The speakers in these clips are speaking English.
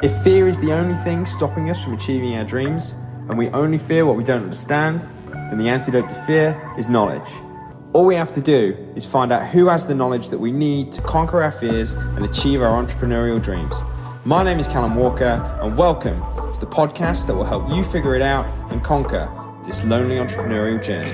If fear is the only thing stopping us from achieving our dreams, and we only fear what we don't understand, then the antidote to fear is knowledge. All we have to do is find out who has the knowledge that we need to conquer our fears and achieve our entrepreneurial dreams. My name is Callum Walker, and welcome to the podcast that will help you figure it out and conquer this lonely entrepreneurial journey.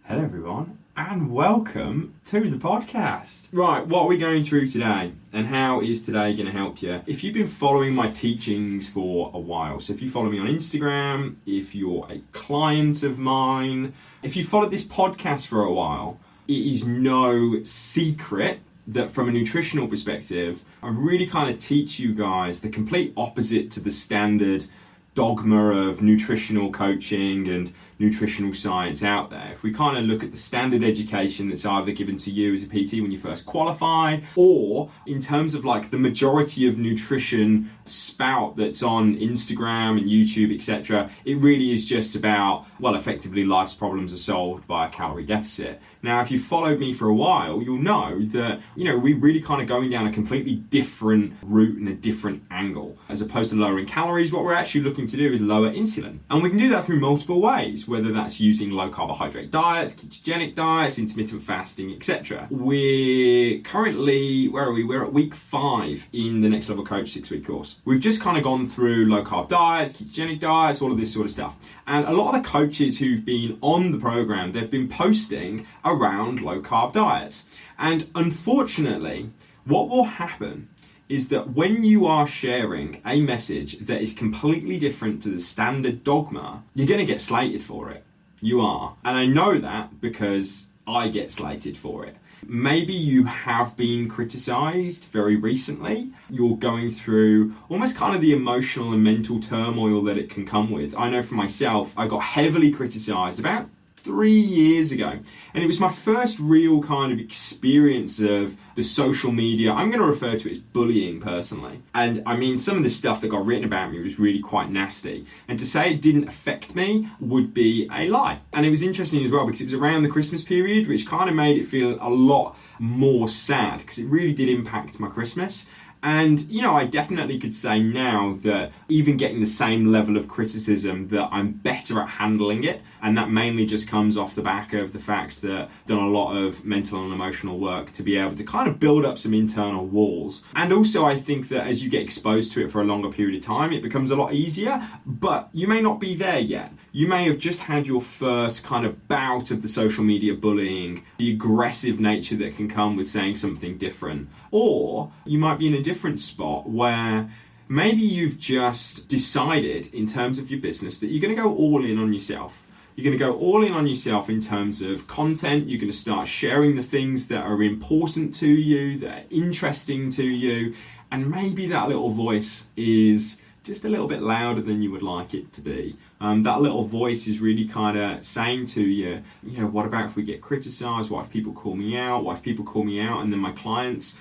Hello everyone, and welcome to the podcast. Right, what are we going through today, and how is today going to help you? If you've been following my teachings for a while, so if you follow me on Instagram, if you're a client of mine, if you followed this podcast for a while, it is no secret that from a nutritional perspective, I really kind of teach you guys the complete opposite to the standard dogma of nutritional coaching and nutritional science out there. If we kind of look at the standard education that's either given to you as a PT when you first qualify, or in terms of like the majority of nutrition spout that's on Instagram and YouTube, etc., it really is just about, well, effectively life's problems are solved by a calorie deficit. Now, if you've followed me for a while, you'll know that, we're really kind of going down a completely different route and a different angle. As opposed to lowering calories, what we're actually looking to do is lower insulin. And we can do that through multiple ways, whether that's using low carbohydrate diets, ketogenic diets, intermittent fasting, etc. We're currently, where are we? We're at week 5 in the Next Level Coach 6-week course. We've just kind of gone through low carb diets, ketogenic diets, all of this sort of stuff. And a lot of the coaches who've been on the program, they've been posting around low carb diets. And unfortunately, what will happen is that when you are sharing a message that is completely different to the standard dogma, you're going to get slated for it. You are. And I know that because I get slated for it. Maybe you have been criticized very recently. You're going through almost kind of the emotional and mental turmoil that it can come with. I know for myself, I got heavily criticized about 3 years ago. And it was my first real kind of experience of the social media. I'm going to refer to it as bullying personally. And I mean, some of the stuff that got written about me was really quite nasty. And to say it didn't affect me would be a lie. And it was interesting as well because it was around the Christmas period, which kind of made it feel a lot more sad because it really did impact my Christmas. And, I definitely could say now that even getting the same level of criticism, that I'm better at handling it. And that mainly just comes off the back of the fact that I've done a lot of mental and emotional work to be able to kind of build up some internal walls. And also I think that as you get exposed to it for a longer period of time, it becomes a lot easier, but you may not be there yet. You may have just had your first kind of bout of the social media bullying, the aggressive nature that can come with saying something different. Or you might be in a different spot where maybe you've just decided in terms of your business that you're going to go all in on yourself. You're going to go all in on yourself in terms of content. You're going to start sharing the things that are important to you, that are interesting to you. And maybe that little voice is just a little bit louder than you would like it to be. That little voice is really kind of saying to you, what about if we get criticized? What if people call me out? What if people call me out and then my clients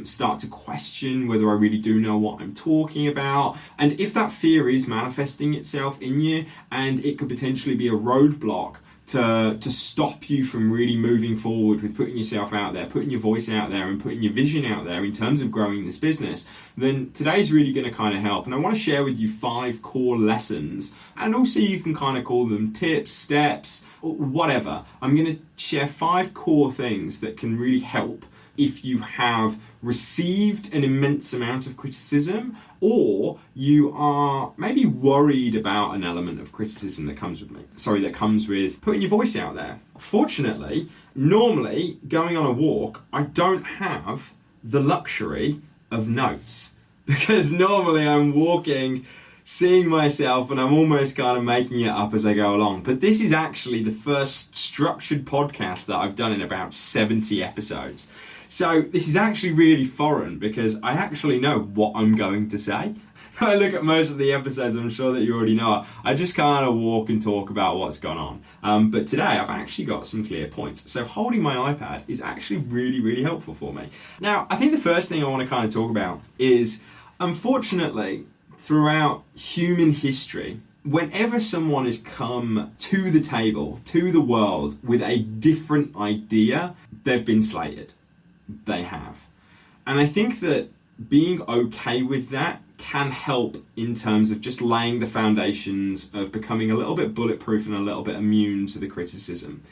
start to question whether I really do know what I'm talking about? And if that fear is manifesting itself in you, and it could potentially be a roadblock to stop you from really moving forward with putting yourself out there, putting your voice out there and putting your vision out there in terms of growing this business, then today's really going to kind of help. And I want to share with you 5 core lessons, and also you can kind of call them tips, steps, whatever. I'm going to share 5 core things that can really help if you have received an immense amount of criticism, or you are maybe worried about an element of criticism that comes with putting your voice out there. Fortunately, normally going on a walk, I don't have the luxury of notes, because normally I'm walking, seeing myself, and I'm almost kind of making it up as I go along. But this is actually the first structured podcast that I've done in about 70 episodes. So this is actually really foreign because I actually know what I'm going to say. I look at most of the episodes, I'm sure that you already know. I just kind of walk and talk about what's gone on. But today I've actually got some clear points. So holding my iPad is actually really, really helpful for me. Now, I think the first thing I want to kind of talk about is, unfortunately, throughout human history, whenever someone has come to the table, to the world with a different idea, they've been slated. They have. And I think that being okay with that can help in terms of just laying the foundations of becoming a little bit bulletproof and a little bit immune to the criticism.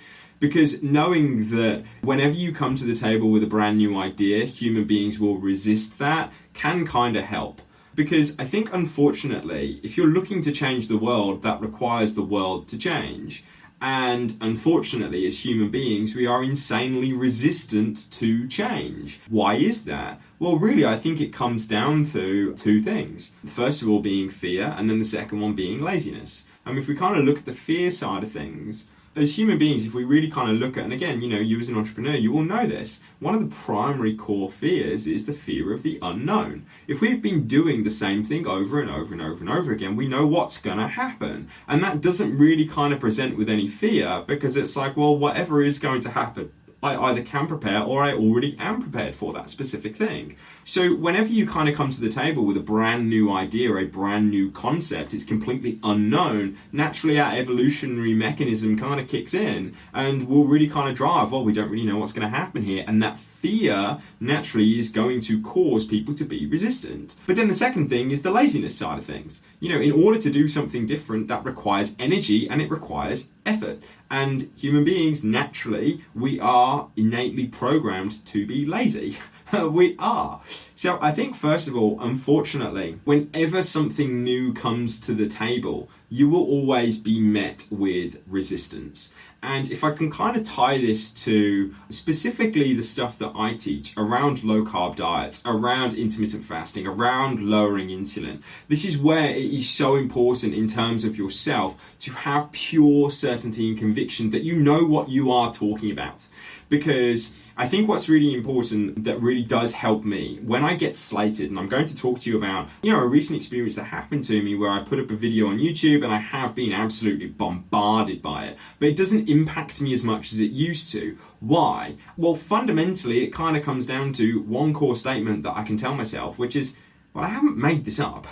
Because knowing that whenever you come to the table with a brand new idea, human beings will resist that can kind of help. Because I think, unfortunately, if you're looking to change the world, that requires the world to change. And unfortunately, as human beings, we are insanely resistant to change. Why is that? Well, really, I think it comes down to two things. First of all being fear, and then the second one being laziness. If we kind of look at the fear side of things, as human beings, if we really kind of look at, and again, you as an entrepreneur, you will know this, one of the primary core fears is the fear of the unknown. If we've been doing the same thing over and over and over and over again, we know what's going to happen. And that doesn't really kind of present with any fear, because it's like, well, whatever is going to happen, I either can prepare or I already am prepared for that specific thing. So whenever you kind of come to the table with a brand new idea, a brand new concept, it's completely unknown, naturally our evolutionary mechanism kind of kicks in and will really kind of drive, well, we don't really know what's going to happen here. And that fear naturally is going to cause people to be resistant. But then the second thing is the laziness side of things. In order to do something different, that requires energy and it requires effort. And human beings, naturally, we are innately programmed to be lazy. We are. So I think, first of all, unfortunately, whenever something new comes to the table, you will always be met with resistance. And if I can kind of tie this to specifically the stuff that I teach around low carb diets, around intermittent fasting, around lowering insulin, this is where it is so important in terms of yourself to have pure certainty and conviction that you know what you are talking about. Because I think what's really important that really does help me when I get slated, and I'm going to talk to you about, a recent experience that happened to me where I put up a video on YouTube and I have been absolutely bombarded by it, but it doesn't impact me as much as it used to. Why? Well, fundamentally, it kind of comes down to one core statement that I can tell myself, which is, well, I haven't made this up.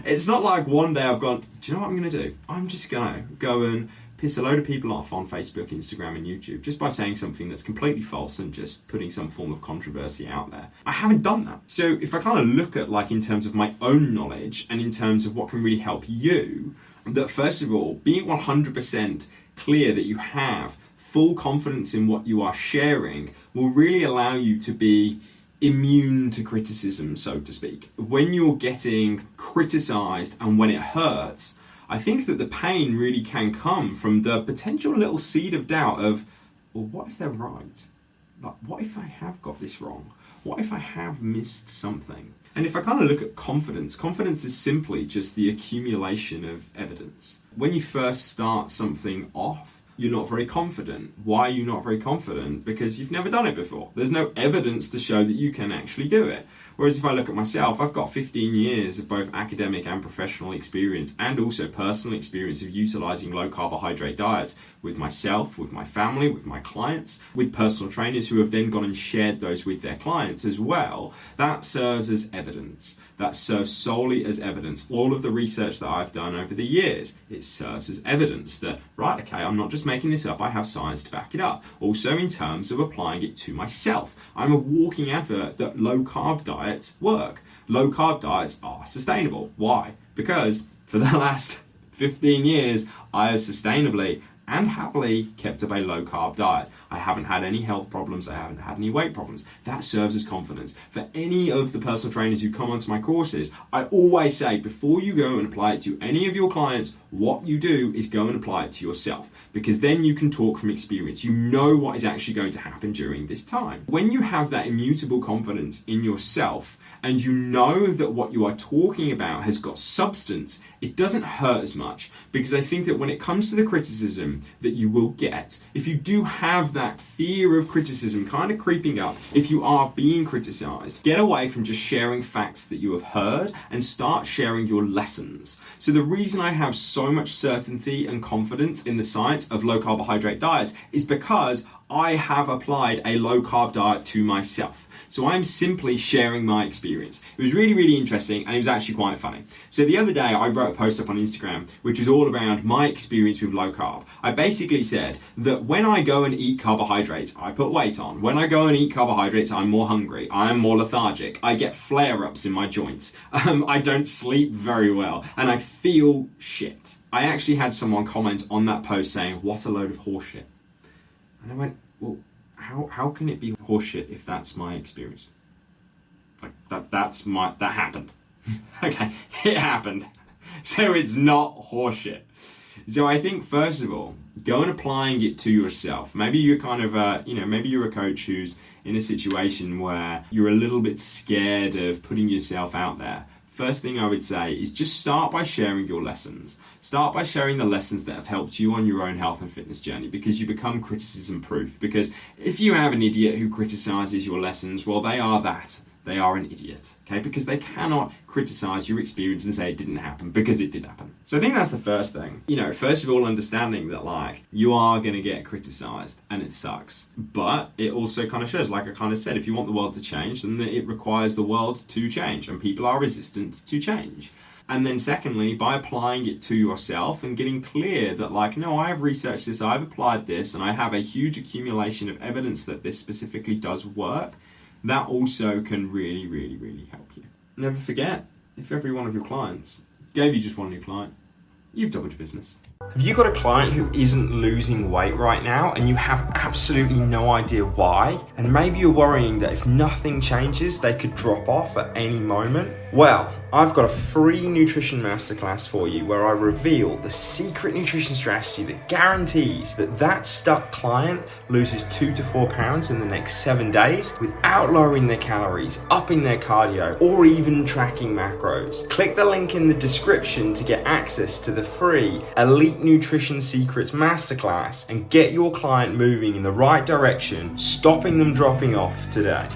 It's not like one day I've gone, do you know what I'm going to do? I'm just going to go and piss a load of people off on Facebook, Instagram and YouTube just by saying something that's completely false and just putting some form of controversy out there. I haven't done that. So if I kind of look at in terms of my own knowledge and in terms of what can really help you, that first of all, being 100% clear that you have full confidence in what you are sharing will really allow you to be immune to criticism, so to speak. When you're getting criticized and when it hurts, I think that the pain really can come from the potential little seed of doubt of, well, what if they're right? What if I have got this wrong? What if I have missed something? And if I kind of look at confidence is simply just the accumulation of evidence. When you first start something off, you're not very confident. Why are you not very confident? Because you've never done it before. There's no evidence to show that you can actually do it. Whereas if I look at myself, I've got 15 years of both academic and professional experience and also personal experience of utilizing low carbohydrate diets with myself, with my family, with my clients, with personal trainers who have then gone and shared those with their clients as well. That serves as evidence. That serves solely as evidence. All of the research that I've done over the years, it serves as evidence that, right, okay, I'm not just making this up, I have science to back it up. Also in terms of applying it to myself. I'm a walking advert that low carb diets work. Low carb diets are sustainable. Why? Because for the last 15 years, I have sustainably and happily kept up a low carb diet. I haven't had any health problems, I haven't had any weight problems. That serves as confidence. For any of the personal trainers who come onto my courses, I always say before you go and apply it to any of your clients, what you do is go and apply it to yourself, because then you can talk from experience. You know what is actually going to happen during this time. When you have that immutable confidence in yourself and you know that what you are talking about has got substance, it doesn't hurt as much, because I think that when it comes to the criticism that you will get, if you do have that fear of criticism kind of creeping up, if you are being criticized, get away from just sharing facts that you have heard and start sharing your lessons. So the reason I have so much certainty and confidence in the science of low carbohydrate diets is because I have applied a low carb diet to myself. So I'm simply sharing my experience. It was really, really interesting, and it was actually quite funny. So the other day I wrote a post up on Instagram, which was all around my experience with low carb. I basically said that when I go and eat carbohydrates, I put weight on. When I go and eat carbohydrates, I'm more hungry. I am more lethargic. I get flare-ups in my joints. I don't sleep very well, and I feel shit. I actually had someone comment on that post saying, "What a load of horseshit." And I went, well, how can it be horseshit if that's my experience? Like that happened. Okay, it happened. So it's not horseshit. So I think first of all, go and applying it to yourself. Maybe you're kind of maybe you're a coach who's in a situation where you're a little bit scared of putting yourself out there. First thing I would say is just start by sharing your lessons. Start by sharing the lessons that have helped you on your own health and fitness journey, because you become criticism proof. Because if you have an idiot who criticizes your lessons, well, they are that. They are an idiot, okay? Because they cannot criticize your experience and say it didn't happen, because it did happen. So I think that's the first thing. First of all, understanding that you are going to get criticized and it sucks. But it also kind of shows, like I kind of said, if you want the world to change, then it requires the world to change, and people are resistant to change. And then secondly, by applying it to yourself and getting clear that no, I have researched this, I've applied this, and I have a huge accumulation of evidence that this specifically does work, that also can really, really, really help you. Never forget, if every one of your clients gave you just one new client, you've doubled your business. Have you got a client who isn't losing weight right now and you have absolutely no idea why? And maybe you're worrying that if nothing changes, they could drop off at any moment? Well, I've got a free nutrition masterclass for you where I reveal the secret nutrition strategy that guarantees that stuck client loses 2 to 4 pounds in the next 7 days without lowering their calories, upping their cardio, or even tracking macros. Click the link in the description to get access to the free Elite Nutrition Secrets Masterclass and get your client moving in the right direction, stopping them dropping off today.